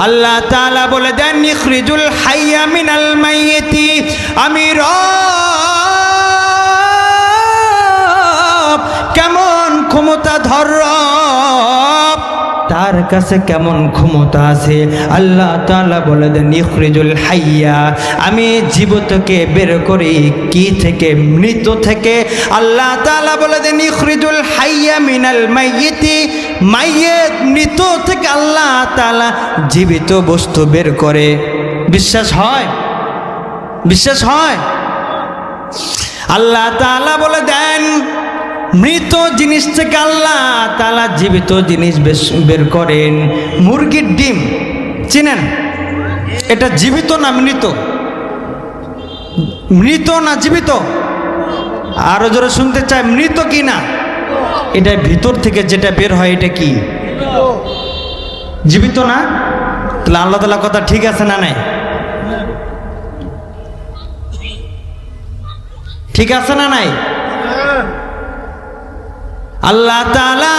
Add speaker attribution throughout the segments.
Speaker 1: আল্লাহ তাআলা বলে দেন ইখরিজুল হাইয়া মিনাল মাইয়িতি, আমি রব কেমন ক্ষমতাধর রব, তার কাছে কেমন ক্ষমতা আছে। আল্লাহ তাআলা বলে দেন ইখরিজুল হাইয়া, আমি জীবিতকে বের করি কি থেকে? মৃত থেকে। আল্লাহ তাআলা বলে দেন ইখরিজুল হাইয়া মিনাল মাইয়িতি, মাইয়িত মৃত থেকে আল্লাহ তাআলা জীবিত বস্তু বের করে। বিশ্বাস হয়? বিশ্বাস হয়? আল্লাহ তাআলা বলে দেন মৃত জিনিস থেকে আল্লাহ তাআলা জীবিত জিনিস বের করেন। মুরগির ডিম চিনেন? এটা জীবিত না মৃত? মৃত না জীবিত? আরো জোরে শুনতে চাই, মৃত কি না? এটা ভিতর থেকে যেটা বের হয় এটা কি? জীবিত না? তাহলে আল্লাহ তাআলা কথা ঠিক আছে না নাই? ঠিক আছে না নাই? আল্লাহ তাআলা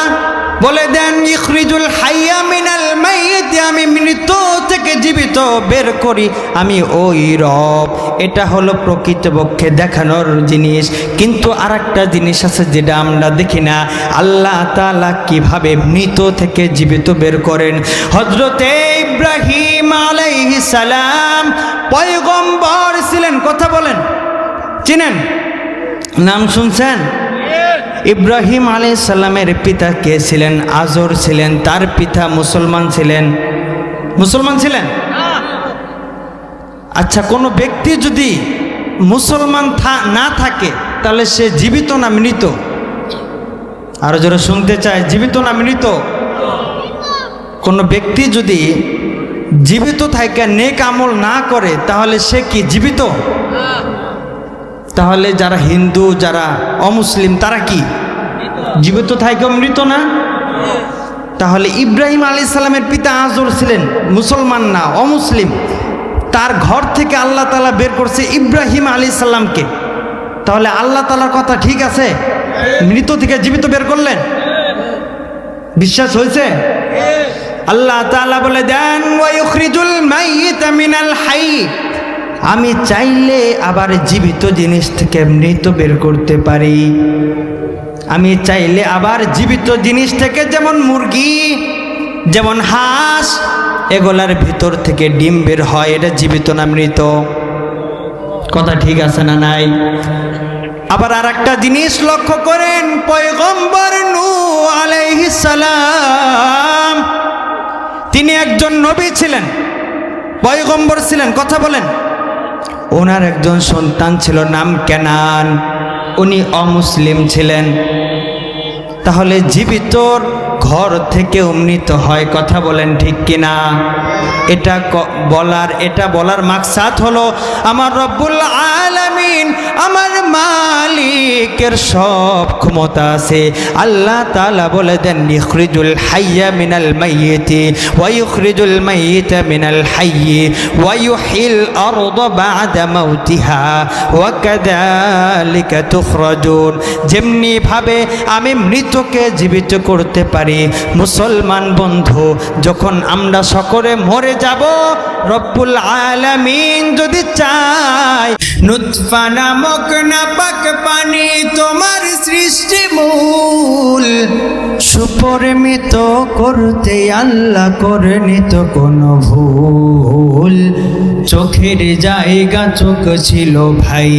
Speaker 1: বলে দেন ইখরিজুল হাইয়া মিনাল মাইয়িত, আমি মৃত থেকে জীবিত বের করি, আমি ওই রব। এটা হলো প্রকৃতপক্ষে দেখানোর জিনিস। কিন্তু আরেকটা জিনিস আছে যেটা আমরা দেখি না, আল্লাহ তাআলা কিভাবে মৃত থেকে জীবিত বের করেন। হযরতে ইব্রাহিম আলাইহিস সালাম পয়গম্বর ছিলেন, কথা বলেন, চিনেন? নাম শুনছেন? ইব্রাহিম আলাইহিস সালামের পিতা কে ছিলেন? আজর ছিলেন। তার পিতা মুসলমান ছিলেন। মুসলমান ছিলেন? আচ্ছা, কোনো ব্যক্তি যদি মুসলমান না থাকে তাহলে সে জীবিত না মৃত? আরো যারা শুনতে চায়, জীবিত না মৃত? কোনো ব্যক্তি যদি জীবিত থাকে নেক আমল না করে তাহলে সে কি জীবিত? তাহলে যারা হিন্দু, যারা অমুসলিম তারা কি জীবিত থাকে মৃত না? তাহলে ইব্রাহিম আলাইহিস সালামের পিতা আজর ছিলেন মুসলমান না, অমুসলিম। তার ঘর থেকে আল্লাহ তাআলা বের করছে ইব্রাহিম আলাইহিস সালামকে। তাহলে আল্লাহ তাআলার কথা ঠিক আছে? মৃত থেকে জীবিত বের করলেন। বিশ্বাস হয়েছে? আল্লাহ তাআলা বলে দেন ওয়া ইখরিজুল মাইয়িতা মিনাল হাই, আমি চাইলে আবার জীবিত জিনিস থেকে মৃত বের করতে পারি। আমি চাইলে আবার জীবিত জিনিস থেকে, যেমন মুরগি, যেমন হাঁস, এগুলার ভিতর থেকে ডিম বের হয়, এটা জীবিত না মৃত? কথা ঠিক আছে না নাই? আবার আরেকটা জিনিস লক্ষ্য করেন, পয়গম্বর নূহ আলাইহিস সালাম তিনি একজন নবী ছিলেন, পয়গম্বর ছিলেন, কথা বলেন। ওনার একজন সন্তান ছিল, নাম কেনান। উনি অমুসলিম ছিলেন। তাহলে জীবিতর ঘর থেকে মৃত হয়, কথা বলেন ঠিক কিনা? এটা বলার মাকসাদ হলো আমার রব্বুল আলামিন, আমার মালিকের সব ক্ষমতা আছে। আল্লাহ তাআলা বলে দেন ইখরিজুল হাইয়া মিনাল মাইয়িতি ওয়া ইখরিজুল মাইয়িতা মিনাল হাইয়্যি ওয়া ইউহিল আরদা বা'দা মাউতিহা ওয়া কাযালিকা তুখরাজুন। যেমনি ভাবে আমি মৃতকে জীবিত করতে পারি, মুসলমান বন্ধু, যখন আমরা সকলে মরে যাব, রব্বুল আলামিন যদি চায়, নুতফা নামক নাপাক পানি তোমার সৃষ্টি মূল সুপরিমিত করতে আল্লাহ করেনি তো কোনো ভুল। চোখের জায়গা চোখ ছিল ভাই,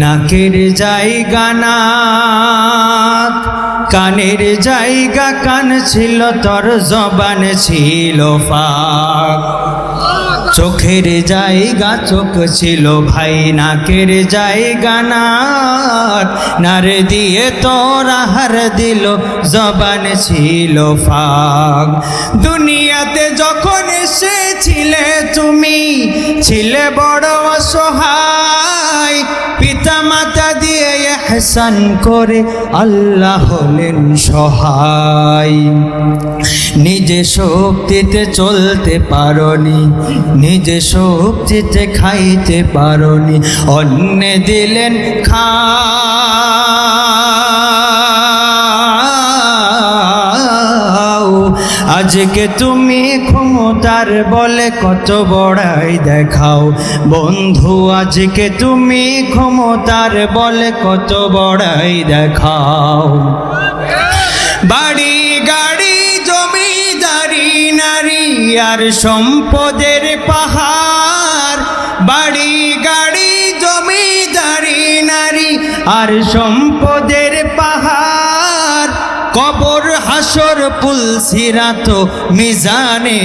Speaker 1: নাকের জায়গা নাক, কানের জায়গা কান ছিল, তোর জবান ছিল ফাঁক। চোখের জায়গা চোখ ছিল ভাই, নাকের জায়গা নাক, নারে দিয়ে তোর আহার দিল, জবান ছিল ফাঁক। দুনিয়াতে যখন এসেছিলে তুমি ছিলে বড় অসহায়, পিতা মাতা দিয়ে ইহসান করে আল্লাহ হলেন সহায়। নিজে শক্তিতে চলতে পারোনি, নিজে শক্তিতে খাইতে পারোনি, অন্য দিলেন খাও, আজকে তুমি ক্ষমতার বলে কত বড়াই দেখাও বন্ধু, আজকে তুমি ক্ষমতার বলে কত বড়াই দেখাও। বাড়ি গাড়ি জমিদারি নারী আর সম্পদের পাহাড়, বাড়ি গাড়ি জমিদারি নারী আর সম্পদের পাহাড়, কবর হাসর পুল সিরাত মিজানে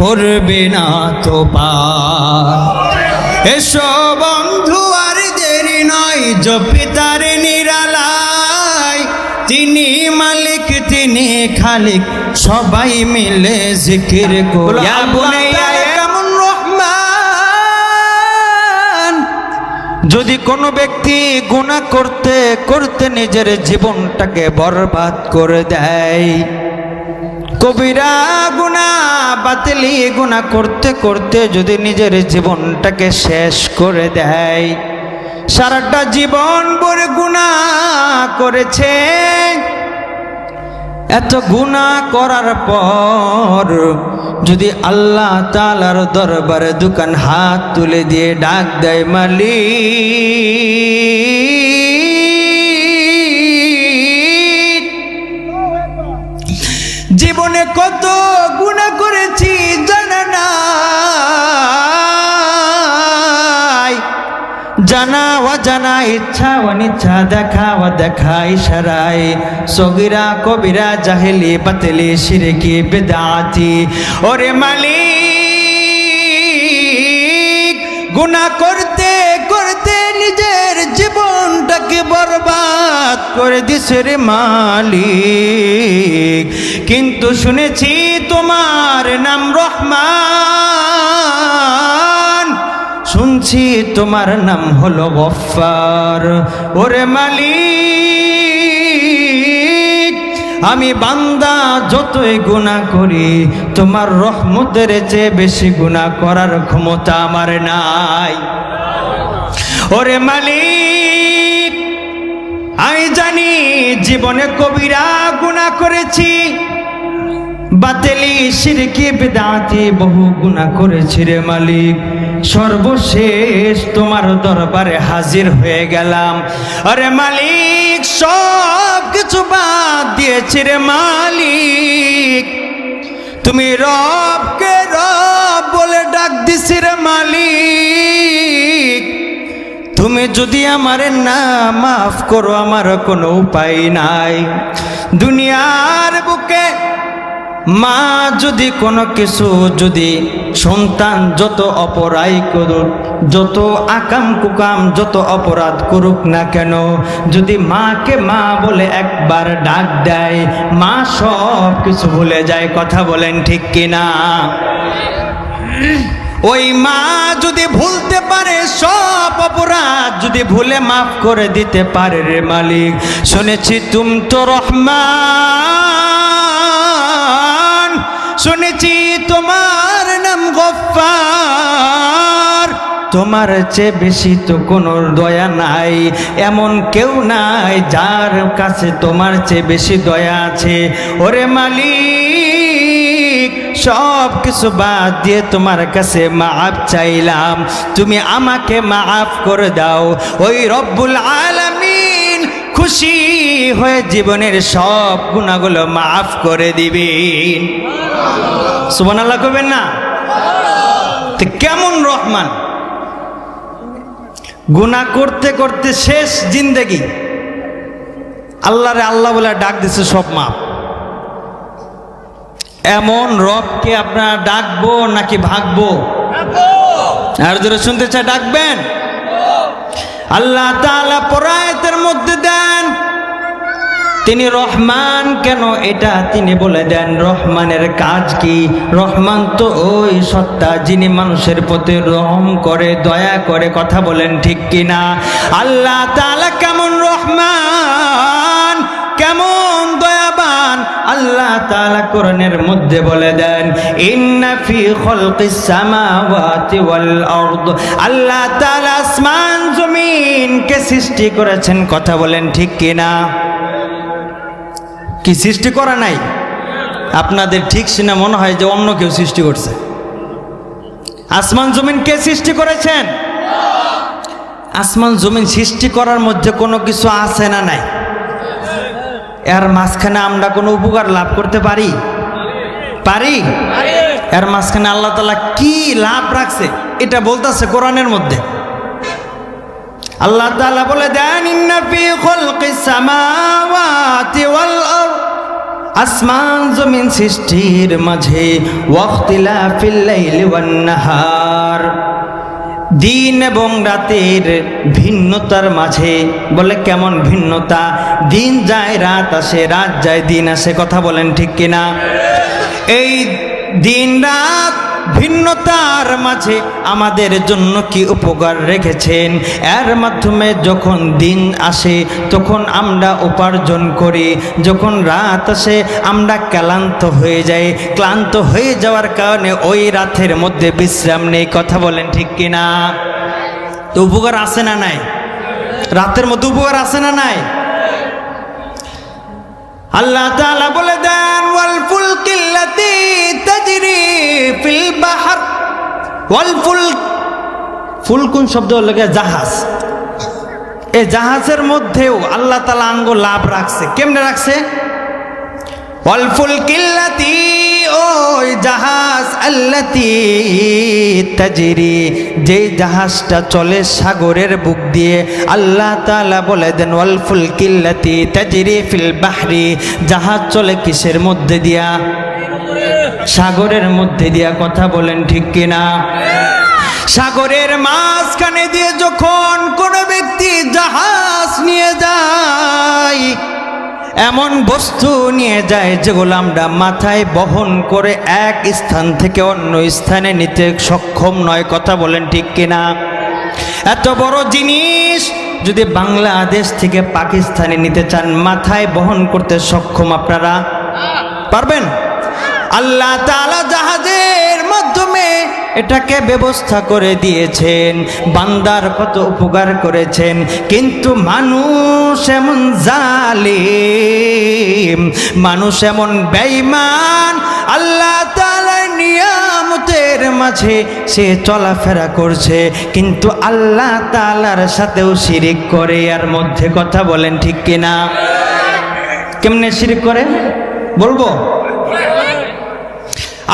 Speaker 1: করবে না তো পার। এসো বন্ধু আর দেরি নয়, জপি তার নিরালায়, তিনি মালিক তিনি খালিক, সবাই মিলে জিকির করি। ইয়া বুনাইয়া কেমন রহমান। যদি কোনো ব্যক্তি গুনাহ করতে করতে নিজের জীবনটাকে বরবাদ করে দেয়, কবিরা গুনাহ বাতিলি গুনাহ করতে করতে যদি নিজের জীবনটাকে শেষ করে দেয়, সারাটা জীবন ভরে গুনাহ করেছে, এত গুনাহ করার পর যদি আল্লাহ তাআলার দরবারে দোকান হাত তুলে দিয়ে ডাক দেয় মালিক, জীবনে কত গুনাহ করেছি জানা নাই, জানা অজানা ইচ্ছা অনিচ্ছা দেখা অদেখা ইশারায়, সগীরা কবিরা জাহেলি বাতিলি শিরকি বিদআতি। ওরে মালিক, গুনাহ করতে করতে নিজের জীবনটাকে বরবাদ করে দিছে রে মালিক, কিন্তু শুনেছি তোমার নাম রহমান, শুনছি তোমার নাম হলো গফফার। ওরে মালিক, আমি বান্দা যতই গুনাহ করি তোমার রহমতের চেয়ে বেশি গুনাহ করার ক্ষমতা আমার নাই। ওরে মালিক, আমি জানি জীবনে কবিরা গুনাহ করেছি, বাতিলি শিরকি বিদআতি বহু গুনাহ করেছি রে মালিক, সর্বশেষ তোমার দরবারে হাজির হয়ে গেলাম। আরে মালিক, সব কিছু বাদ দিয়েছি রে মালিক, তুমি রবকে রব বলে ডাক দিছি রে মালিক, তুমি যদি আমারে না মাফ করো আমার কোনো উপায় নাই। দুনিয়ার বুকে মা যদি কোনো কিছু, যদি সন্তান যত অপরাধ করুক, যত আকাম কুকাম যত অপরাধ করুক না কেন, যদি মাকে মা বলে একবার ডাক দেয়, মা সব কিছু ভুলে যায়। কথা বলেন ঠিক কিনা? ওই মা যদি ভুলতে পারে, সব অপরাধ যদি ভুলে মাফ করে দিতে পারে রে মালিক, শুনেছি তুমি তো রহমান, শুনেছি তোমার নাম গফফার, তোমার চেয়ে বেশি তো কোনো দয়া নাই, এমন কেউ নাই যার কাছে তোমার চেয়ে বেশি দয়া আছে। ওরে মালিক, সব কিছু বাদ দিয়ে তোমার কাছে মাফ চাইলাম, তুমি আমাকে মাফ করে দাও। ওই রব্বুল আলামিন খুশি হয়ে জীবনের সব গুনাহগুলো মাফ করে দিবেন। সুবহানাল্লাহ কইবেন না? তো কেমন রহমান, গুনাহ করতে করতে শেষ জিন্দেগি আল্লাহরে আল্লাহ বলে ডাক দিছে সব মাপ। এমন রবকে আপনারা ডাকবো নাকি ভাগবো? আর যারা শুনতে চায় ডাকবেন। আল্লাহ তাআলা পরায়াতের মধ্যে দেন তিনি রহমান কেন, এটা তিনি বলে দেন রহমানের কাজ কি। রহমান তো ওই সত্তা যিনি মানুষের প্রতি রহম করে, দয়া করে। কথা বলেন ঠিক কিনা? আল্লাহ তাআলা কেমন রহমান, কেমন দয়াবান, আল্লাহ তাআলা কোরআনের মধ্যে বলে দেন ইন্না ফি খালকিস সামাওয়াতি ওয়াল আরদ, আল্লাহ তাআলা আসমান জমিনকে সৃষ্টি করেছেন। কথা বলেন ঠিক কিনা? কি সৃষ্টি করা নাই? আপনাদের ঠিক শুনে মনে হয় যে অন্য কেউ সৃষ্টি করছে। আসমান জমিন কে সৃষ্টি করেছেন? আসমান জমিন সৃষ্টি করার মধ্যে কোনো কিছু আছে না নাই? এর মাঝখানে আমরা কোনো উপকার লাভ করতে পারি? এর মাঝখানে আল্লাহ তাআলা কি লাভ রাখছে এটা বলতেছে কোরআনের মধ্যে। আল্লাহ তাআলা বলে দেন, ইন্না ফি খালকিস সামাওয়াতি ওয়াল আরদ, আসমান জমিন সৃষ্টির মাঝে, ওয়াখতিলাফিল লাইলি ওয়ান নাহার, দিন এবং রাতের ভিন্নতার মাঝে। বলে কেমন ভিন্নতা? দিন যায় রাত আসে, রাত যায় দিন আসে। কথা বলেন ঠিক কিনা? এই দিন রাত ভিন্নতার মাঝে আমাদের জন্য কি উপকার রেখেছেন। এর মাধ্যমে যখন দিন আসে তখন আমরা উপার্জন করি, যখন রাত আসে আমরা ক্লান্ত হয়ে যাই। ক্লান্ত হয়ে যাওয়ার কারণে ওই রাতের মধ্যে বিশ্রাম নেই। কথা বলেন ঠিক কিনা? তো উপকার আছে না নাই? রাতের মধ্যে উপকার আছে না নাই? আল্লাহ তাআলা বলে দেন, ওয়াল ফুলকিল্লাতী তাজরি ফিল বাহর, ওয়াল ফুলকুন শব্দ লাগে জাহাজ। এই জাহাজের মধ্যেও আল্লাহ তাআলা আঙ্গো লাভ রাখছে। কেমনে রাখছে? ওয়াল ফুলকিল্লাতী, ওই জাহাজ, আল্লাতী তাজরি, যে জাহাজটা চলে সাগরের বুক দিয়ে। আল্লাহ তাআলা বলে দেন, ওয়াল ফুলকিল্লাতী তাজরি ফিল বাহরি, জাহাজ চলে কিসের মধ্যে দিয়া? সাগরের মধ্যে দিয়া। কথা বলেন ঠিক কিনা? সাগরের মাঝখানে দিয়ে যখন কোনো ব্যক্তি জাহাজ নিয়ে যায়, এমন বস্তু নিয়ে যায় যেগুলো আমরা মাথায় বহন করে এক স্থান থেকে অন্য স্থানে নিতে সক্ষম নয়। কথা বলেন ঠিক কিনা? এত বড় জিনিস যদি বাংলাদেশ থেকে পাকিস্তানে নিতে চান, মাথায় বহন করতে সক্ষম আপনারা পারবেন? আল্লাহ তাআলা জাহাজের মাধ্যমে এটাকে ব্যবস্থা করে দিয়েছেন, বান্দার কত উপকার করেছেন। কিন্তু মানুষ এমন জালিম, মানুষ এমন বেঈমান, আল্লাহ তাআলার নিয়ামতের মাঝে সে চলাফেরা করছে কিন্তু আল্লাহ তাআলার সাথেও শিরিক করে। এর মধ্যে কথা বলেন ঠিক কিনা? কেমনে শিরিক করে বলবো?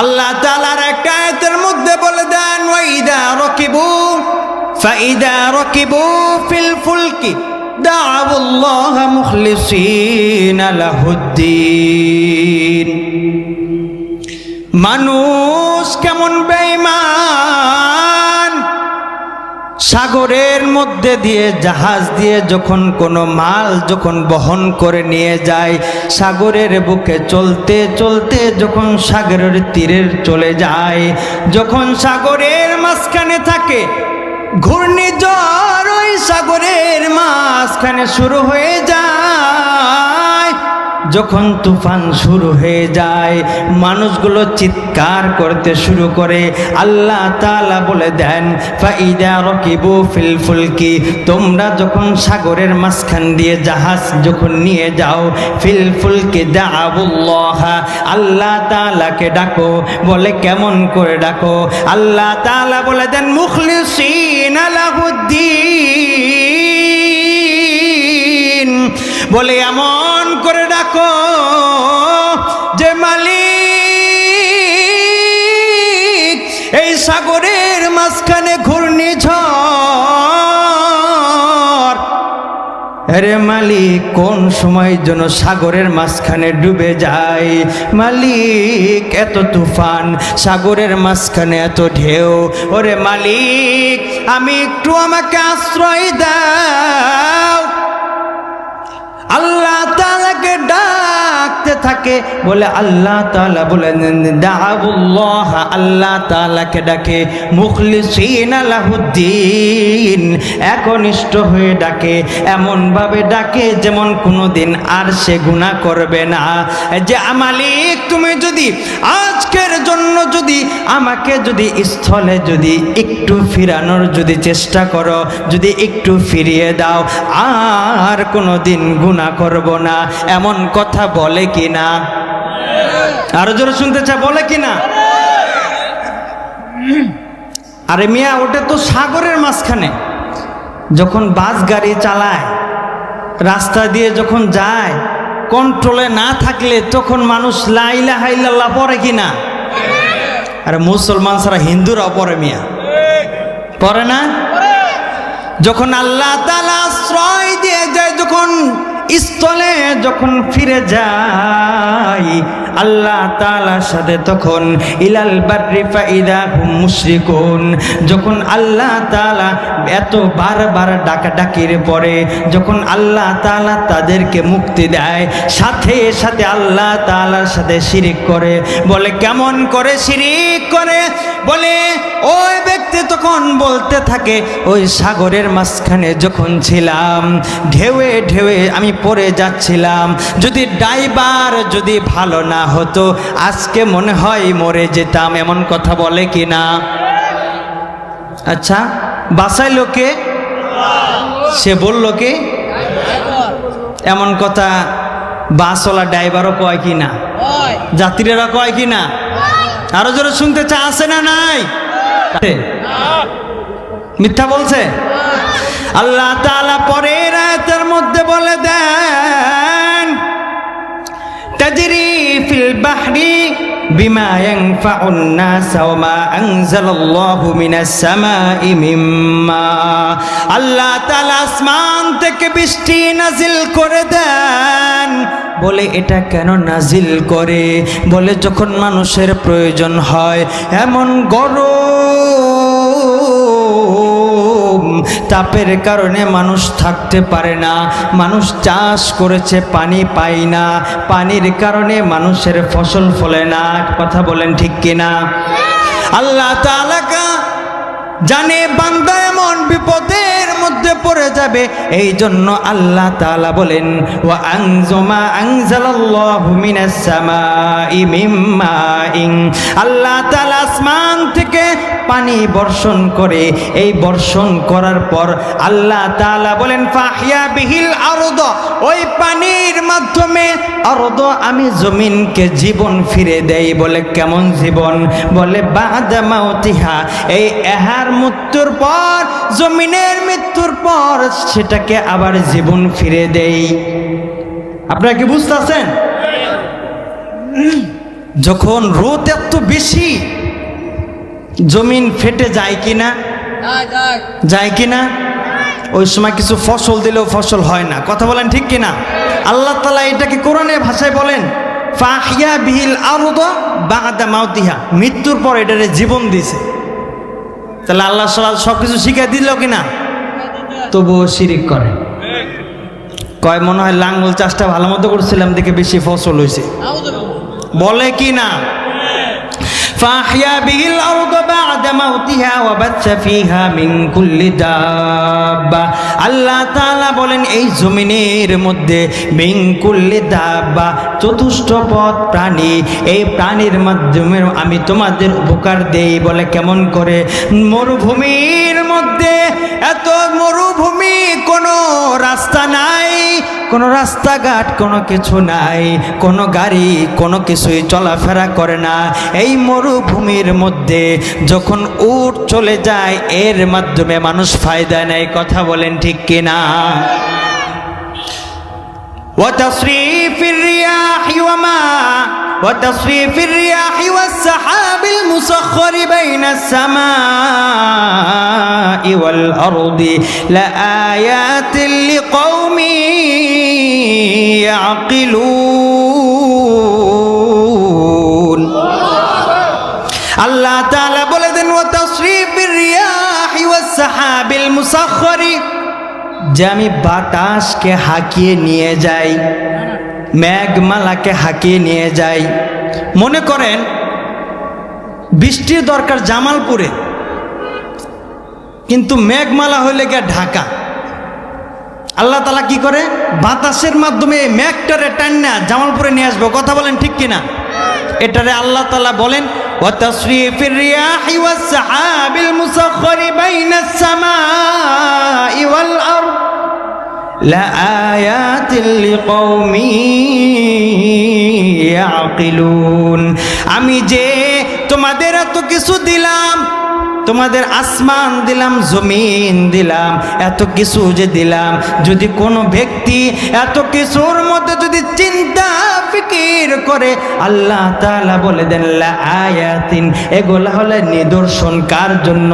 Speaker 1: আল্লাহ তাআলার একটা আয়াতের মধ্যে বলে দেন, ওয়াইদা রাকিবু ফাইদা রাকিবু ফিল ফুলকি দাআউল্লাহ মুখলিসিনা লাহুদ্দিন। মানুষ কেমন বেঈমান, সাগরের মধ্যে দিয়ে জাহাজ দিয়ে যখন কোনো মাল যখন বহন করে নিয়ে যায়, সাগরের বুকে চলতে চলতে যখন সাগরের তীরে চলে যায়, যখন সাগরের মাঝখানে থাকে ঘূর্ণিঝড়, ওই সাগরের মাঝখানে শুরু হয়ে যায়, যখন তুফান শুরু হয়ে যায়, মানুষগুলো চিৎকার করতে শুরু করে। আল্লাহ তাআলা বলে দেন, ফাইদা রাকিবু ফিল ফুলকি, তোমরা যখন সাগরের মাঝখান দিয়ে জাহাজ যখন নিয়ে যাও, ফিল ফুলকি দাআউল্লাহ, আল্লাহ তাআলাকে ডাকো। বলে কেমন করে ডাকো? আল্লাহ তাআলা বলে দেন, মুখলিসিনা লাহুদ্দিন, বলে এমন করে ডাকো যে মালিক এই সাগরের মাঝখানে ঘূর্ণিঝড়, আরে মালিক কোন সময় যেন সাগরের মাঝখানে ডুবে যায়, মালিক এত তুফান, সাগরের মাঝখানে এত ঢেউ, ওরে মালিক আমি একটু আমাকে আশ্রয় দাও। আল্লাহ তাআলাকে ডাকতে থাকে। বলে আল্লাহ তাআলা বলেন দাআউল্লাহ, আল্লাহ তাআলাকে ডাকে, মুখলিসিনা লাহুদ্দিন, একনিষ্ঠ হয়ে ডাকে, এমনভাবে ডাকে যেমন কোনোদিন আর সে গুনাহ করবে না। যে মালিক তুমি যদি আজকের জন্য যদি আমাকে যদি স্থলে যদি একটু ফিরানোর যদি চেষ্টা করো, যদি একটু ফিরিয়ে দাও, আর কোনোদিন গুনাহ করব না, এমন কথা বলে কি না? আরো জোরে শুনতে চায়, বলে কি না? আরে মিয়া, ওটা তো সাগরের মাঝখানে। যখন বাস গাড়ি চালায়, রাস্তা দিয়ে যখন যায়, কন্ট্রোলে না থাকলে তখন মানুষ লা ইলাহা ইল্লাল্লাহ পড়ে কিনা? আরে মুসলমান ছাড়া হিন্দুরাও পড়ে মিয়া, পড়ে না? যখন আল্লাহ তাআলা আশ্রয় দিয়ে যায়, যখন স্থলে যখন ফিরে যায় আল্লাহ তাআলার সাথে, তখন ইলাল বাররি ফাইদা হুম মুশরিকুন। যখন আল্লাহ তাআলা এত বারবার ডাকাডাকির পরে যখন আল্লাহ তাআলা তাদেরকে মুক্তি দেয়, সাথে সাথে আল্লাহ তাআলার সাথে শিরিক করে। বলে কেমন করে শিরিক করে? বলে ওই ব্যক্তি তখন বলতে থাকে, ওই সাগরের মাঝখানে যখন ছিলাম, ঢেউয়ে ঢেউয়ে আমি পড়ে যাচ্ছিলাম, যদি ড্রাইভার যদি ভালো না হতো আজকে মনে হয় মরে যেতাম। এমন কথা বলে কি না? আচ্ছা, বাঁচাইলো কে? সে বলল কি? এমন কথা বাসওয়ালা ড্রাইভারও কয় কি না? যাত্রীরা কয় কি না? আরো জোরে শুনতে চা, আছে না নাই? মিথ্যা বলছে? আল্লাহ তাআলা পরের আয়াতের মধ্যে বলে দেন, তাজরি ফিল বাহরি বিমা ইয়ানফাউন নাস ওয়া মা আনজালাল্লাহু মিনাস সামাই মিম্মা। আল্লাহ তাআলা আসমান থেকে বৃষ্টি নাজিল করে দেন। বলে এটা কেন নাজিল করে? বলে যখন মানুষের প্রয়োজন হয়, এমন গরম তাপের কারণে মানুষ থাকতে পারে না, মানুষ চাষ করেছে পানি পায় না, পানির কারণে মানুষের ফসল ফলে না। কথা বলেন ঠিক কিনা? আল্লাহ তাআলা জানে বান্দা এমন বিপদের মধ্যে পড়ে যাবে, এই জন্য আল্লাহ তাআলা বলেন ওয়া আনজুমা আনজালাল্লাহু মিনাস সামাই মিম্মাইন। আল্লাহ তাআলা আসমান থেকে পানি বর্ষণ করে, এই বর্ষণ করার পর আল্লাহ তাআলা বলেন ফাহিয়া বিহিল আরদ, ওই পানির মাধ্যমে আরদ আমি জমিনকে জীবন ফিরে দেই। বলে কেমন জীবন? বলে বাদা মাউতিহা, এই এহার মৃত্যুর পর, জমিনের মৃত্যুর পর সেটাকে আবার জীবন ফিরে দেই। আপনারা কি বুঝতেছেন? যখন রোদ এত বেশি, জমিন ফেটে যায় কিনা? যায় কিনা? ওই সময় কিছু ফসল দিলেও ফসল হয় না। কথা বলেন ঠিক কিনা? আল্লাহ তাআলা এটাকে কোরআনের ভাষায় বলেন ফাহিয়া বিহিল আরদ বাদা মাউতিহা, মৃত্যুর পর এটারে জীবন দিছে। তাহলে আল্লাহ সব কিছু শিখিয়ে দিল কিনা? তবুও শিরিক করে। কয় মনে হয় লাঙ্গল চাষটা ভালো মতো করছিলাম দেখে বেশি ফসল হয়েছে। বলে কি না? ফাহিয়া বিহিল আরদ বাদা মাউতিহা ওয়া বাথা ফিহা মিন কুল্লি দাব্বা। আল্লাহ তাআলা বলেন এই জমিনের মধ্যে মিন কুল্লি দাব্বা, চতুষ্পদ প্রাণী, এই প্রাণীর মাধ্যমে আমি তোমাদের উপকার দেই। বলে কেমন করে? মরুভূমির মধ্যে এত মরুভূমি, কোনো রাস্তা নাই, কোনো রাস্তাঘাট কোনো কিছু নাই, কোনো গাড়ি কোনো কিছুই চলাফেরা করে না। এই মরুভূমির মধ্যে যখন উট চলে যায়, এর মাধ্যমে মানুষ ফায়দা নেয়। কথা বলেন ঠিক কিনা? وتصريف الرياح والسحاب المسخر بين السماء والأرض لآيات لقوم يعقلون। আল্লাহ তাআলা বলে দেন ওয়াতাসরিফির রিয়াহি ওয়াসসাহাবিল মুসাখখারি, যে আমি বাতাসকে হাঁকিয়ে নিয়ে যাই, মেঘমালাকে হাঁকিয়ে নিয়ে যাই। মনে করেন বৃষ্টির দরকার জামালপুরে, কিন্তু মেঘমালা হইলে গিয়ে ঢাকা। আল্লাহ তাআলা কি করে? বাতাসের মাধ্যমে মেঘটারে টান্না জামালপুরে নিয়ে আসবে। কথা বলেন ঠিক কিনা? এটারে আল্লাহ তাআলা বলেন ওয়াতাসরিফির রিয়াহি ওয়াসসাহাবিল মুসাখখারি বাইনাস সামাই ওয়াল আরদ লাআয়াতিল লিকওমি ইয়াকিলুন। আমি যে তোমাদের এত কিছু দিলাম, তোমাদের আসমান দিলাম, জমিন দিলাম, এত কিছু যে দিলাম, যদি কোনো ব্যক্তি এত কিছুর মধ্যে যদি চিন্তা ফিকির করে, আল্লাহ তাআলা বলে দেন লাআয়াতিন, এগুলা হলো নিদর্শন কার জন্য?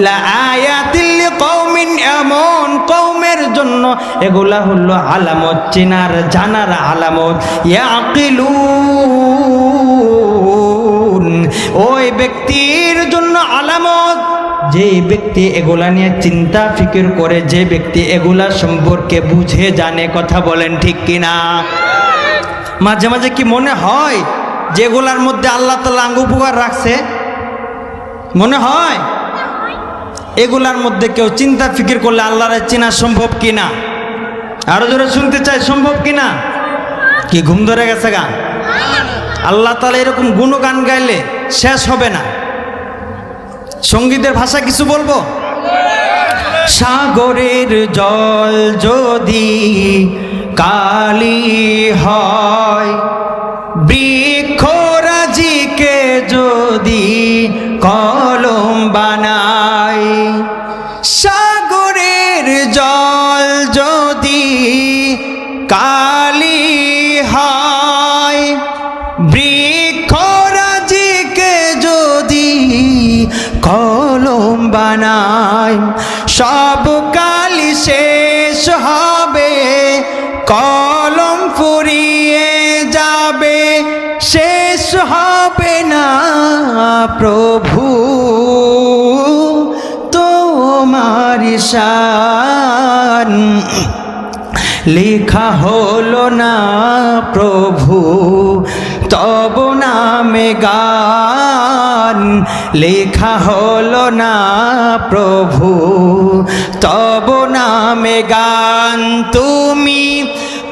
Speaker 1: লাআয়াতিল লিকওমিন, এমন কওমের জন্য, এগুলা হলো আলামত, চিনার জানার আলামত। ইয়াকিলুন, ওই ব্যক্তির জন্য আলামত যে ব্যক্তি এগুলা নিয়ে চিন্তা ফিকির করে, যে ব্যক্তি এগুলা সম্পর্কে বুঝে জানে। কথা বলেন ঠিক কিনা? মাঝে মাঝে কি মনে হয় যে এগুলার মধ্যে আল্লাহ তাআলা উপকার রাখছে? মনে হয় এগুলার মধ্যে কেউ চিন্তা ফিকির করলে আল্লাহর চেনা সম্ভব কিনা? আরো জোরে শুনতে চাই, সম্ভব কিনা? কি ঘুম ধরে গেছে গান? আল্লাহ তাআলা এরকম গুণগান গাইলে শেষ হবে না। সঙ্গীতের ভাষা কিছু বলবো? সাগরের জল যদি কালি হয়, বৃক্ষরাজিকে যদি কলম বানায়, সাগরের জল যদি কালি হয়, বৃক্ষরাজিকে যদি কলম বানায়, সব কালি শেষ হবে, কলম ফুরিয়ে যাবে, শেষ হবে না প্রভু তোমার শান। লেখা হলো না প্রভু তব নামে গান, লেখা হলো না প্রভু তব নামে গান। তুমি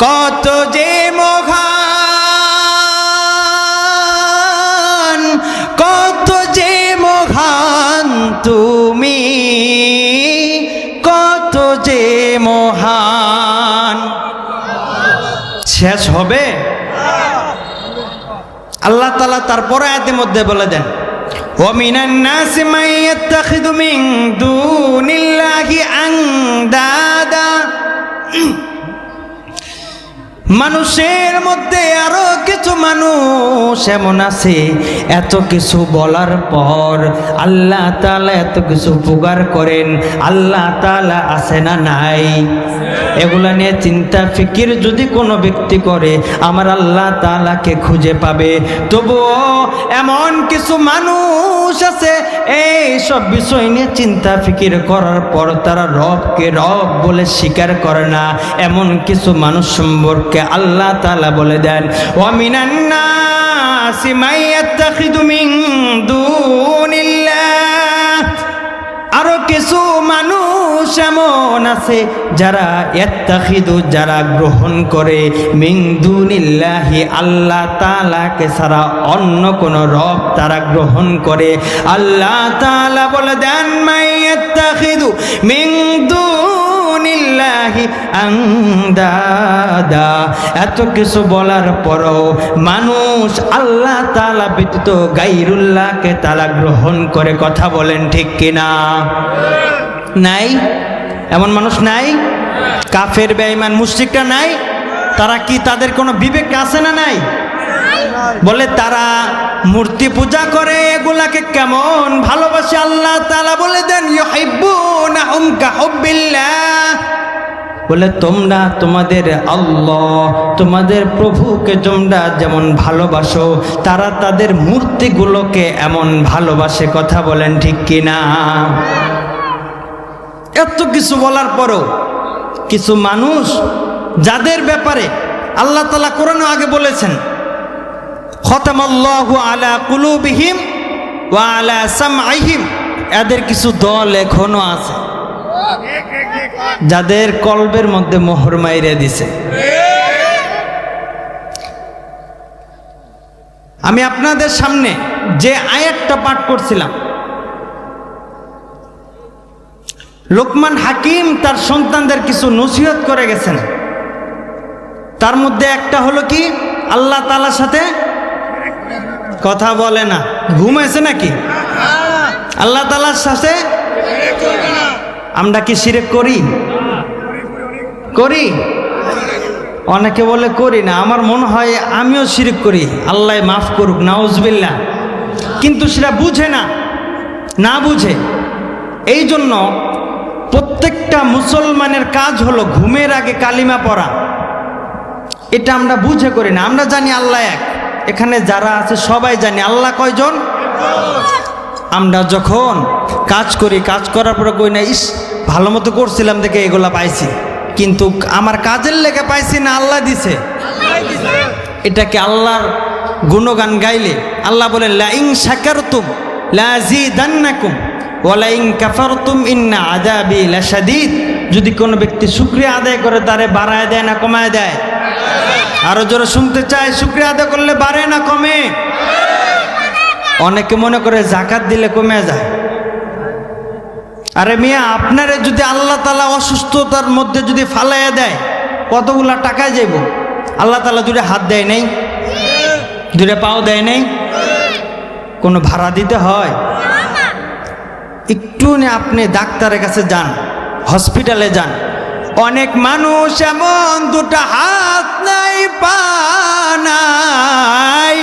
Speaker 1: কত যে মহান, কত যে মহান, তুমি কত যে মহান। শেষ হবে? আল্লাহ তাআলা তারপর আয়াতের মধ্যে বলে দেন, ওয়া মিনান নাসি মান ইয়াত্তাখিযু মিন দুনিল্লাহি আনদাদা। মানুষের মধ্যে আরো কিছু মানুষ এমন আছে, এত কিছু বলার পর আল্লাহ তাআলা এত কিছু উপকার করেন, আল্লাহ তাআলা আছে না নাই? এগুলা নিয়ে চিন্তা ফিকির যদি কোনো ব্যক্তি করে, আমার আল্লাহ তাআলাকে খুঁজে পাবে। তবুও এমন কিছু মানুষ আছে এই সব বিষয় নিয়ে চিন্তা ফিকির করার পর তারা রবকে রব বলে স্বীকার করে না। এমন কিছু মানুষ সম্পর্কে আল্লাহ তাআলা বলে দেন, ওয়া মিনান নাসি মান ইয়াত্তাখিযু মিন দুনিল্লাহ। আরো কিছু মানুষ এমন আছে যারা ইয়াত্তাখিযু, যারা গ্রহণ করে, মিন দুনিল্লাহি, আল্লাহ তাআলাকে ছাড়া অন্য কোন রব তারা গ্রহণ করে। আল্লাহ তাআলা বলে দেন, মান ইয়াত্তাখিযু মিন দুনিল্লাহি আনদাদা। এত কিছু বলার পরও মানুষ আল্লাহ তাআলা ব্যতীত গায়রুল্লাহকে তারা গ্রহণ করে। কথা বলেন ঠিক কিনা? নাই? এমন মানুষ নাই? কাফের বেঈমান মুশরিকরা নাই? তারা কি, তাদের কোনো বিবেক আছে না নাই? বলে তারা মূর্তি পূজা করে, এগুলাকে কেমন ভালোবাসে। আল্লাহ তাআলা বলে দেন, ইউহিব্বুনাহুম কাহুব্বিল্লাহ। বলে তোমরা তোমাদের আল্লাহ, তোমাদের প্রভুকে তোমরা যেমন ভালোবাসো, তারা তাদের মূর্তিগুলোকে এমন ভালোবাসে। কথা বলেন ঠিক কিনা? এত কিছু বলার পরও কিছু মানুষ, যাদের ব্যাপারে আল্লাহ তাআলা কোরআনে আগে বলেছেন, খতামাল্লাহু আলা কুলুবিহিম ওয়া আলা সামঈহিম, এদের কিছু দল এখনো আছে যাদের কলবের মধ্যে মোহর মাইরে দিছে। আমি আপনাদের সামনে যে আয়াতটা পাঠ করছিলাম, লোকমান হাকিম তার সন্তানদের কিছু নসিহত করে গেছেন। তার মধ্যে একটা হলো কি, আল্লাহ তাআলার সাথে কথা বলে না। ঘুমাইছে নাকি? আল্লাহ তাআলার সাথে আমরা কি শিরক করি? করি? অনেকে বলে করি না। আমার মনে হয় আমিও শিরক করি, আল্লাহ মাফ করুক, নাউজুবিল্লাহ। কিন্তু সেটা বুঝে না, না বুঝে। এই জন্য প্রত্যেকটা মুসলমানের কাজ হলো ঘুমের আগে কালিমা পড়া। এটা আমরা বুঝে করি না। আমরা জানি আল্লাহ এক, এখানে যারা আছে সবাই জানি আল্লাহ কয়জন। আমরা যখন কাজ করি, কাজ করার পরে কই না, ইস ভালো মতো করছিলাম দেখে এগুলা পাইছি, কিন্তু আমার কাজের লেগে পাইছি না, আল্লাহ দিছে। এটাকে আল্লাহর গুণগান গাইলে আল্লাহ বলেন লা ইন শাকারতুম লাযীদান্নাকুম ওয়া লা ইন কাফারতুম ইন্না আযাবি লাশাদীদ। যদি কোনো ব্যক্তি শুকরিয়া আদায় করে তারে বাড়ায় দেয় না কমায় দেয়? আরো জোরে শুনতে চাই, শুকরিয়া আদায় করলে বাড়ে না কমে? অনেকে মনে করে যাকাত দিলে কমে যায়। আরে মিয়া, আপনারে যদি আল্লাহ তাআলা অসুস্থতার মধ্যে যদি ফালাইয়া দেয়, কতগুলা টাকায় যাইব? আল্লাহ তাআলা দুটো হাত দেয় নাই, দুটো পাও দেয় নাই, কোনো ভাড়া দিতে হয়? একটু আপনি ডাক্তারের কাছে যান, হসপিটালে যান, অনেক মানুষ এমন দুটো হাত নাই, পা নাই,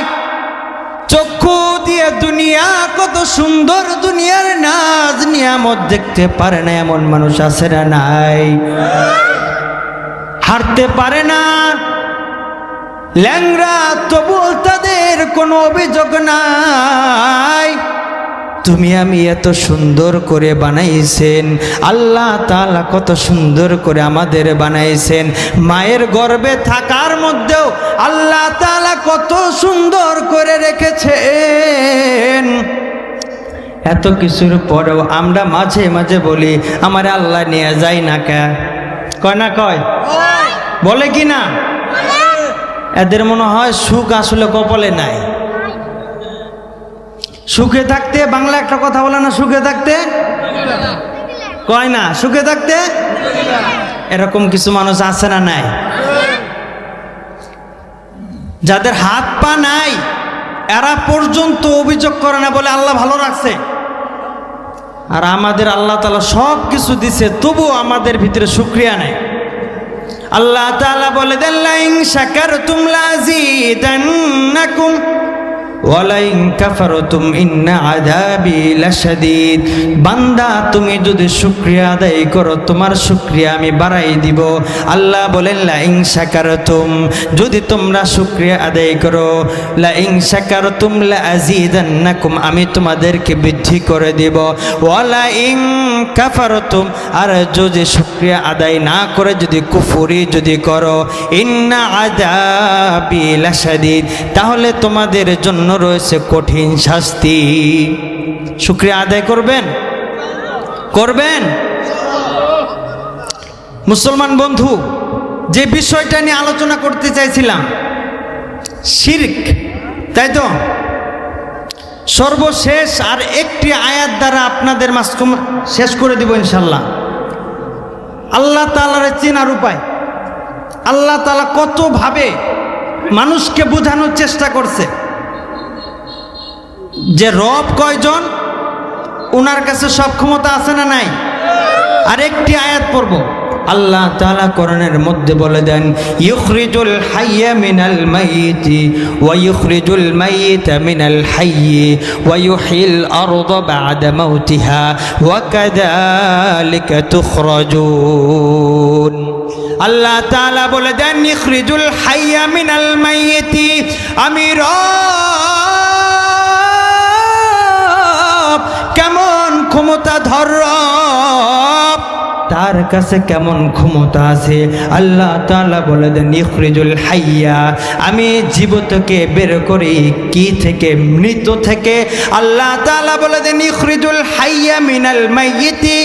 Speaker 1: চক্ষু দিয়ে দুনিয়া কত সুন্দর, দুনিয়ার নাজ নিয়ামত দেখতে পারে না, এমন মানুষ আছে না নাই? হাঁটতে পারে না, ল্যাংড়া, তবু তাদের কোনো অভিযোগ নাই। তুমি আমি এত সুন্দর করে বানাইছেন, আল্লাহ তাআলা কত সুন্দর করে আমাদের বানাইছেন। মায়ের গর্ভে থাকার মধ্যেও আল্লাহ তাআলা কত সুন্দর করে রেখেছেন। এত কিছুর পরেও আমরা মাঝে মাঝে বলি আমার আল্লাহ নিয়ে যায় না। কে কয় না? কয়? বলে কি না? এদের মনে হয় সুখ আসলে কপালে নাই। সুখে থাকতে, বাংলা একটা কথা বলে না, সুখে থাকতে কয় না, সুখে থাকতে। এরকম কিছু মানুষ আছে না নাই? যাদের হাত পা নাই এরা পর্যন্ত অভিযোগ করে না, বলে আল্লাহ ভালো রাখছে। আর আমাদের আল্লাহ তাআলা সব কিছু দিছে, তবু আমাদের ভিতরে শুকরিয়া নাই। আল্লাহ তাআলা বলে দেন লা ইন শাকারতুম লাযীদান্নাকুম ওয়া লা ইন কাফারতুম ইন্না আযাবি লাশাদীদ। বান্দা তুমি যদি শুকরিয়া আদায় করো, তোমার শুকরিয়া আমি বাড়াই দিব। আল্লাহ বলেন লা ইন শাকারতুম, যদি তোমরা শুকরিয়া আদায় করো, লা ইন শাকারতুম লাযীদান্নাকুম, আমি তোমাদেরকে বৃদ্ধি করে দিব। ওয়া লা ইন কাফারতুম, আর যদি শুকরিয়া আদায় না করে যদি কুফরি যদি করো, ইন্না আযাবি লাশাদীদ, তাহলে তোমাদের জন্য রয়েছে কঠিন শাস্তি। শুকরিয়া আদায় করবেন? করবেন? মুসলমান বন্ধু, যে বিষয়টা নিয়ে আলোচনা করতে চাইছিলাম, শিরক, তাই তো? সর্বশেষ আর একটি আয়াত দ্বারা আপনাদের মাঝখান শেষ করে দিব ইনশাল্লাহ। আল্লাহ তাআলার চেনার উপায়, আল্লাহ তাআলা কত ভাবে মানুষকে বোঝানোর চেষ্টা করছে যে রব কয়জন, ওনার কাছে সব ক্ষমতা আছে না নাই? আরেকটি আয়াত পড়ব। আল্লাহ তাআলা কোরআনের মধ্যে বলে দেন ইউখরিজুল হাইয়া মিনাল মাইয়িতি ওয়া ইউখরিজুল মাইয়িতা মিনাল হাইয়্যি ওয়া ইউহিল আরদা বা'দা মাউতিহা ওয়া কাযালিকা তুখরাজুন। আল্লাহ তাআলা বলে দেন ইউখরিজুল হাইয়া মিনাল মাইয়িতি, আমি রব কেমন ক্ষমতাধর, রব তার কাছে কেমন ক্ষমতা আছে। আল্লাহ তাআলা বলে দেন ইখরিজুল হাইয়া, আমি জীবিতকে বের করি কি থেকে? মৃত থেকে। আল্লাহ তাআলা বলে দেন ইখরিজুল হাইয়া মিনাল মাইয়িতি,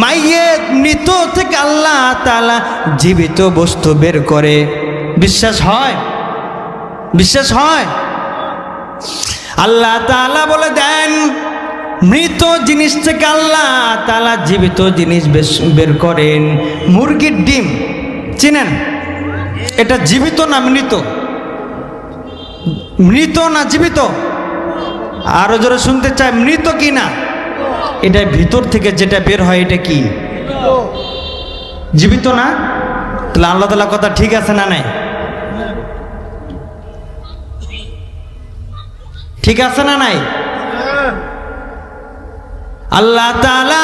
Speaker 1: মাইয়িত মৃত থেকে আল্লাহ তাআলা জীবিত বস্তু বের করে। বিশ্বাস হয়? বিশ্বাস হয়? আল্লাহ তাআলা বলে দেন মৃত জিনিস থেকে আল্লাহ তাআলা জীবিত জিনিস বের করেন। মুরগির ডিম চিনেন? এটা জীবিত না মৃত? মৃত না জীবিত? আরো জোরে শুনতে চাই, মৃত কি না? এটা ভিতর থেকে যেটা বের হয় এটা কি? জীবিত না? তাহলে আল্লাহ তাআলা কথা ঠিক আছে না নাই? ঠিক আছে না নাই? আল্লাহ তাআলা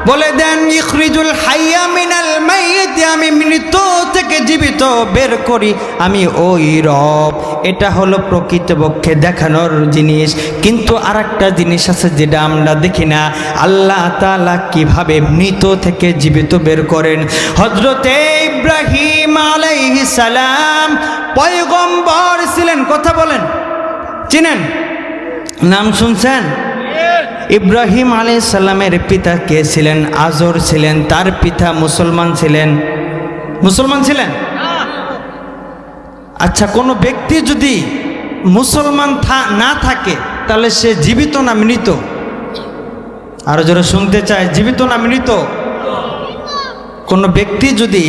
Speaker 1: বলে দেন ইখরিজুল হাইয়া মিনাল মাইয়িত, আমি মৃত থেকে জীবিত বের করি আমি ওই রব। এটা হলো প্রকৃতপক্ষে দেখানোর জিনিস। কিন্তু আরেকটা জিনিস আছে যেটা আমরা দেখি না, আল্লাহ তাআলা কিভাবে মৃত থেকে জীবিত বের করেন। হযরতে ইব্রাহিম আলাইহিস সালাম পয়গম্বর ছিলেন, কথা বলেন, চিনেন? নাম শুনছেন? ইব্রাহিম আলাইহিস সালামের পিতা কে ছিলেন? আজর ছিলেন। তার পিতা মুসলমান ছিলেন? মুসলমান ছিলেন? আচ্ছা, কোনো ব্যক্তি যদি মুসলমান না থাকে তাহলে সে জীবিত না মৃত? আরো যারা শুনতে চায়, জীবিত না মৃত? কোনো ব্যক্তি যদি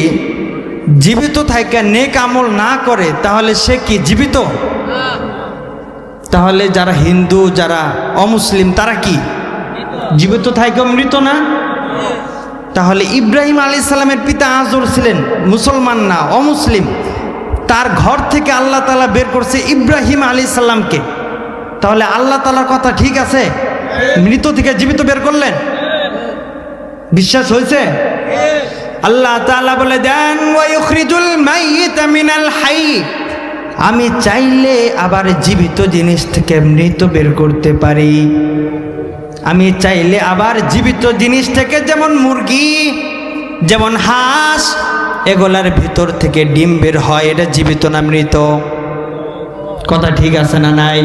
Speaker 1: জীবিত থাকে নেক আমল না করে তাহলে সে কি জীবিত? তাহলে যারা হিন্দু, যারা অমুসলিম তারা কি জীবিত থাকে মৃত না? তাহলে ইব্রাহিম আলাইহিস সালামের পিতা আজর ছিলেন মুসলমান না, অমুসলিম। তার ঘর থেকে আল্লাহ তাআলা বের করছে ইব্রাহিম আলাইহিস সালামকে। তাহলে আল্লাহ তাআলার কথা ঠিক আছে? মৃত থেকে জীবিত বের করলেন। বিশ্বাস হয়েছে? আল্লাহ তাআলা বলে দেন ওয়া ইখরিজুল মাইয়িতা মিনাল হাইয়্য, আমি চাইলে আবার জীবিত জিনিস থেকে মৃত বের করতে পারি। আমি চাইলে আবার জীবিত জিনিস থেকে, যেমন মুরগি, যেমন হাঁস, এগুলার ভিতর থেকে ডিম বের হয়। এটা জীবিত না মৃত? কথা ঠিক আছে না নাই?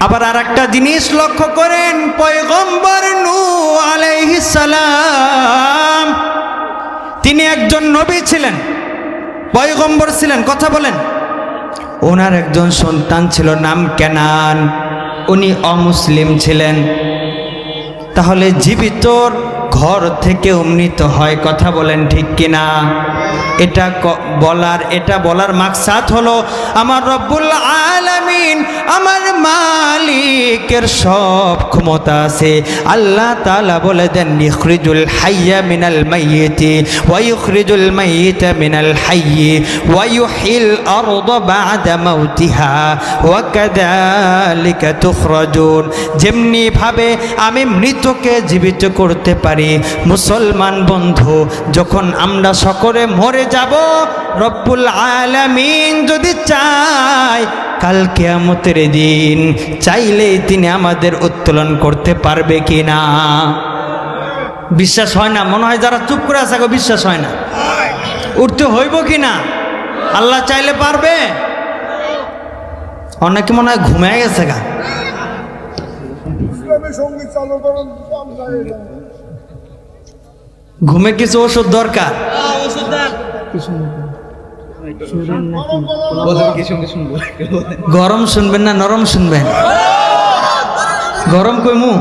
Speaker 1: আবার আর একটা জিনিস লক্ষ্য করেন, পয়গম্বর নূহ আলাইহিস সালাম তিনি একজন নবী ছিলেন, পয়গম্বর ছিলেন, কথা বলেন। ওনার একজন সন্তান ছিল, নাম কেনান। উনি অমুসলিম ছিলেন। তাহলে জীবিতর ঘর থেকেও মৃত হয়, কথা বলেন ঠিক কিনা? এটা বলার মাকসাদ হলো আমার রব্বুল আলামিন, আমার মালিকের সব ক্ষমতা আছে। আল্লাহ তাআলা বলে দেন ইখরিজুল হাইয়া মিনাল মাইয়িতি ওয়া ইখরিজুল মাইয়িতা মিনাল হাইয়্যি ওয়া ইউহিল আরদা বা'দা মাউতিহা ওয়া কাযালিকা তুখরাজুন। যেমনি ভাবে আমি মৃতকে জীবিত করতে পারি, মুসলমান বন্ধু, যখন আমরা সকলে মরে যাব, রব্বুল আলামিন যদি চায় কাল কিয়ামতের দিন চাইলেই তিনি আমাদের উত্তোলন করতে পারবে কিনা? বিশ্বাস হয় না? মনে হয় যারা চুপ করে আছে বিশ্বাস হয় না। উঠতে হইব কিনা? আল্লাহ চাইলে পারবে। অনেকে মনে হয় ঘুমিয়ে গেছে গা। ঘুমে কিছু ওষুধ দরকার। গরম শুনবেন না নরম শুনবেন? গরম কইমু?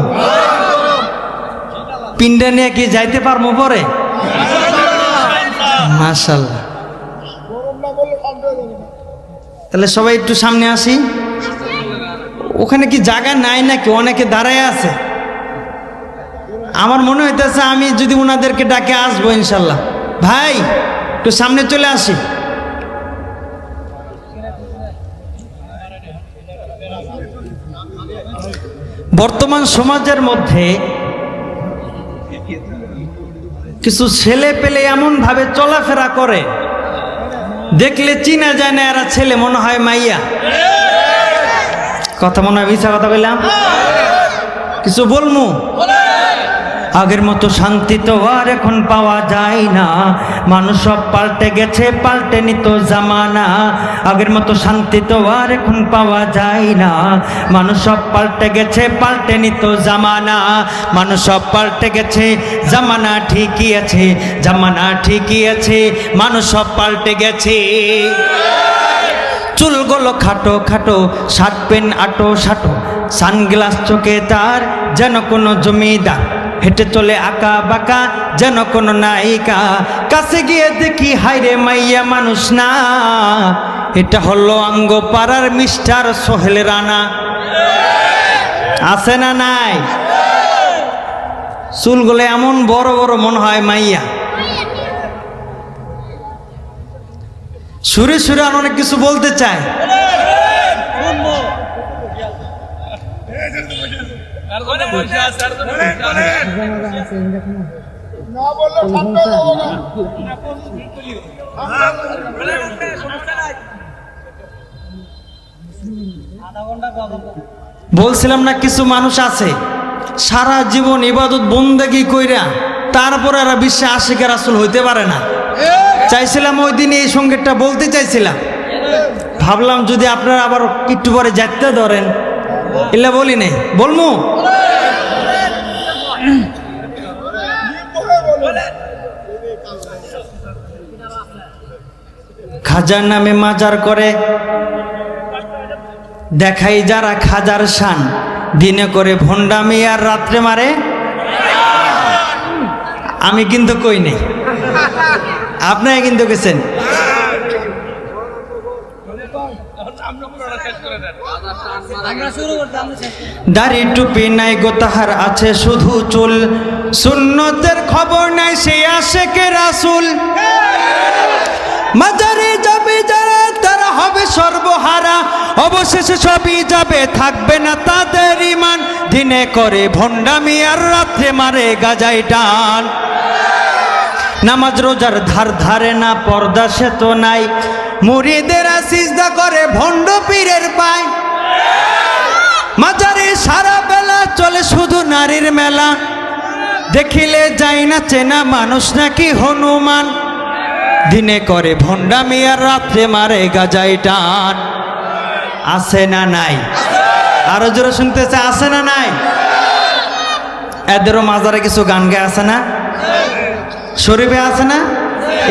Speaker 1: পিন্ডা নিয়ে কি যাইতে পারবো পরে? মাশাআল্লাহ। তাহলে সবাই একটু সামনে আসি। ওখানে কি জায়গা নাই নাকি? অনেকে দাঁড়ায় আছে। আমার মনে হইতেছে আমি যদি ওনাদেরকে ডাকে আসবো ইনশাল্লাহ। ভাই একটু সামনে চলে আসি। বর্তমান সমাজের মধ্যে কিছু ছেলে পেলে এমন ভাবে চলাফেরা করে, দেখলে চিনা যায় না এরা ছেলে, মনে হয় মাইয়া। কথা মনে হয় মিছা কথা বললাম? কিছু বলমু? আগের মতো শান্তি তো আর এখন পাওয়া যায় না, মানুষ সব পাল্টে গেছে, পাল্টে নিত জামানা। আগের মতো শান্তি তো আর এখন পাওয়া যায় না, মানুষ সব পাল্টে গেছে, পাল্টে নিত জামানা। মানুষ সব পাল্টে গেছে, জামানা ঠিকই আছে, জামানা ঠিকই আছে, মানুষ সব পাল্টে গেছে। চুল হলো খাটো খাটো, শার্ট পেন আটো সাটো, সানগ্লাস চোখে তার যেন কোনো জমিদার, হেঁটে চলে আঁকা বাঁকা যেন কোনো নায়িকা, কাছে গিয়ে দেখি হাইরে মাইয়া মানুষ না, এটা হলো আঙ্গ পাড়ার মিস্টার সোহেল রানা। আছে না নাই? চুলগুলো এমন বড় বড় মনে হয় মাইয়া। সুরে সুরে আর অনেক কিছু বলতে চায়। বলছিলাম না কিছু মানুষ আছে সারা জীবন ইবাদত বন্দেগী কইরা তারপরে এরা বিশ্বে আশিকের রাসূল হইতে পারে না। চাইছিলাম ওই দিন এই সংগীতটা বলতে চাইছিলাম, ভাবলাম যদি আপনারা আবার একটু পরে যাইতে ধরেন, এলা বলি নেই বলমু। খাজার নামে মাজার করে দেখাই যারা খাজার শান, দিনে করে ভণ্ডামি আর রাত্রে মারে। আমি কিন্তু কই নেই, আপনারা কিন্তু গেছেন। দাড়ি টুপি নাই গো তাহার আছে শুধু চুল, সুন্নতের খবর নাই সে আশেকে রাসূল। মাজারে যাবে যারা তারা হবে সর্বহারা, অবশেষে সবই যাবে থাকবে না তাদের ঈমান, দিনে করে ভণ্ডামি আর রাত্রে মারে গাজাই টান। নামাজ রোজার ধার ধারে না, পর্দা সে তো নাই, মুরিদেরা সিজদা করে ভণ্ড পীরের পায়। মাজারে সারা বেলা চলে শুধু নারীর মেলা, দেখিলে যাই না চেনা মানুষ নাকি হনুমান, দিনে করে ভণ্ডামি আর রাত্রে মারে গাজাই টান। আছে না নাই? আরো জোরে শুনতেছে, আছে না নাই? এদেরও মাজারে কিছু গান গায়ে আছে না, শরীফে আছে না?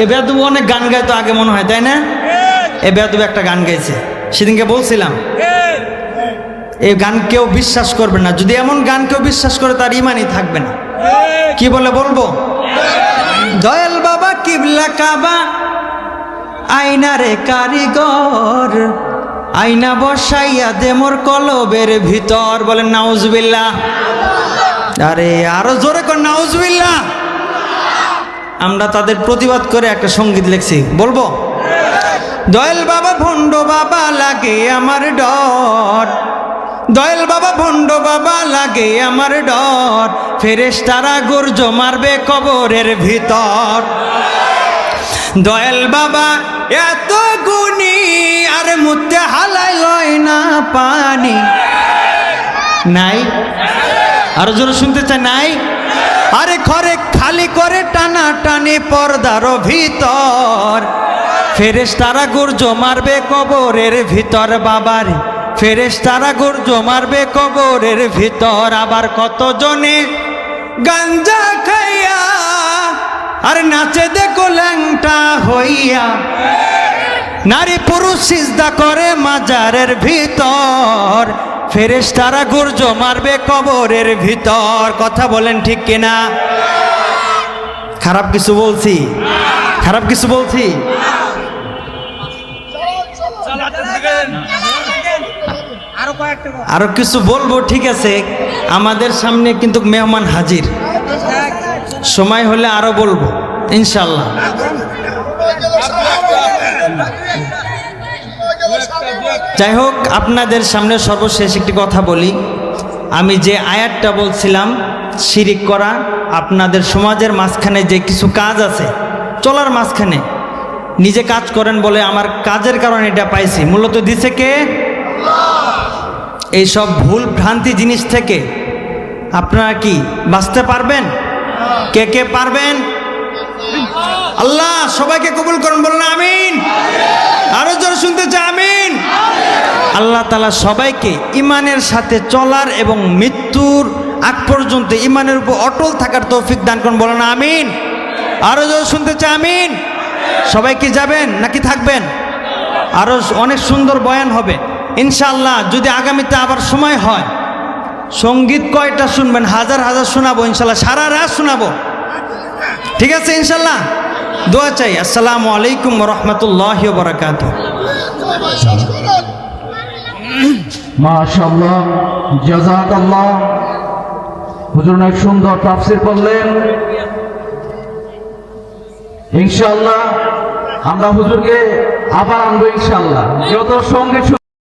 Speaker 1: এ বেয়াদু অনেক গান গায় তো আগে মনে হয়, তাই না? এ বেয়াদু একটা গান গাইছে, সেদিনকে বলছিলাম এই গান কেউ বিশ্বাস করবে না, যদি এমন গান কেউ বিশ্বাস করে তার ইমানই থাকবে না। কি বলে বলবো? দয়াল বাবা কিবলা কাবা, আয়নারে কারিগর, আয়না বসাইয়া দে মোর কলবের ভিতর। বলেন নাউজুবিল্লাহ। আরে আরো জোরে কর নাউজুবিল্লাহ। আমরা তাদের প্রতিবাদ করে একটা সঙ্গীত লিখছি, বলবো? দয়াল বাবা ভণ্ড বাবা লাগে আমার ডর, দয়াল বাবা ভণ্ড বাবা লাগে আমার ডর, ফেরেশতারা গর্জ মারবে কবরের ভিতর। দয়াল বাবা এত গুণী আর মুতে হালাই লয় না পানি। নাই? আরো জোরে শুনতে চাই, নাই? আরে ঘরে খালি করে টানা টানি পর্দার ভিতর, ফেরেশতারা গর্জ মারবে কবরের ভিতর। বাবার ফেরেশতারা গর্জ মারবে কবরের ভিতর। আবার কত জনে গাঞ্জা খাইয়া আর নাচে দেখো ল্যাংটা হইয়া, নারী পুরুষ সিজদা করে মাজারের ভিতর, ফেরেশতারা গর্জ মারবে কবরের ভিতর। কথা বলেন ঠিক কিনা? খারাপ কিছু বলছি? খারাপ কিছু বলছি? আরো কিছু বলবো, ঠিক আছে। আমাদের সামনে কিন্তু মেহমান হাজির, সময় হলে আরো বলবো ইনশাল্লাহ। যাই হোক, আপনাদের সামনে সর্বশেষ একটি কথা বলি। আমি যে আয়াতটা বলছিলাম শিরিক করা, আপনাদের সমাজের মাঝখানে যে কিছু কাজ আছে, চলার মাঝখানে নিজে কাজ করেন বলে আমার কাজের কারণে এটা পাইছি, মূলত দিছে কে? এই সব ভুল ভ্রান্তি জিনিস থেকে আপনারা কি বাঁচতে পারবেন? কে কে পারবেন? আল্লাহ সবাইকে কবুল করুন, বলুন আমিন। আরো জোরে শুনতে চাই, আমিন। আল্লাহ তাআলা সবাইকে ইমানের সাথে চলার এবং মৃত্যুর আগ পর্যন্ত ইমানের উপর অটল থাকার তৌফিক দান করুন, বলুন আমিন। আরো জোরে শুনতে চাই, আমিন। সবাই কি যাবেন নাকি থাকবেন? আরও অনেক সুন্দর বয়ান হবে ইনশাআল্লাহ। যদি আগামীতে আবার সময় হয়, সঙ্গীত কয়টা শুনবেন? হাজার হাজার শোনাবো ইনশাআল্লাহ, সারা রাত শোনাবো। ঠিক আছে ইনশাআল্লাহ, দোয়া চাই। আসসালামু আলাইকুম ওয়া রাহমাতুল্লাহি ওয়া বারাকাতুহু।
Speaker 2: মাশাআল্লাহ, জাযাকাল্লাহ। হুজুর অনেক সুন্দর তাফসীর করলেন। ইনশাআল্লাহ আমরা হুজুরকে আবার আনবো ইনশাআল্লাহ। যত সঙ্গে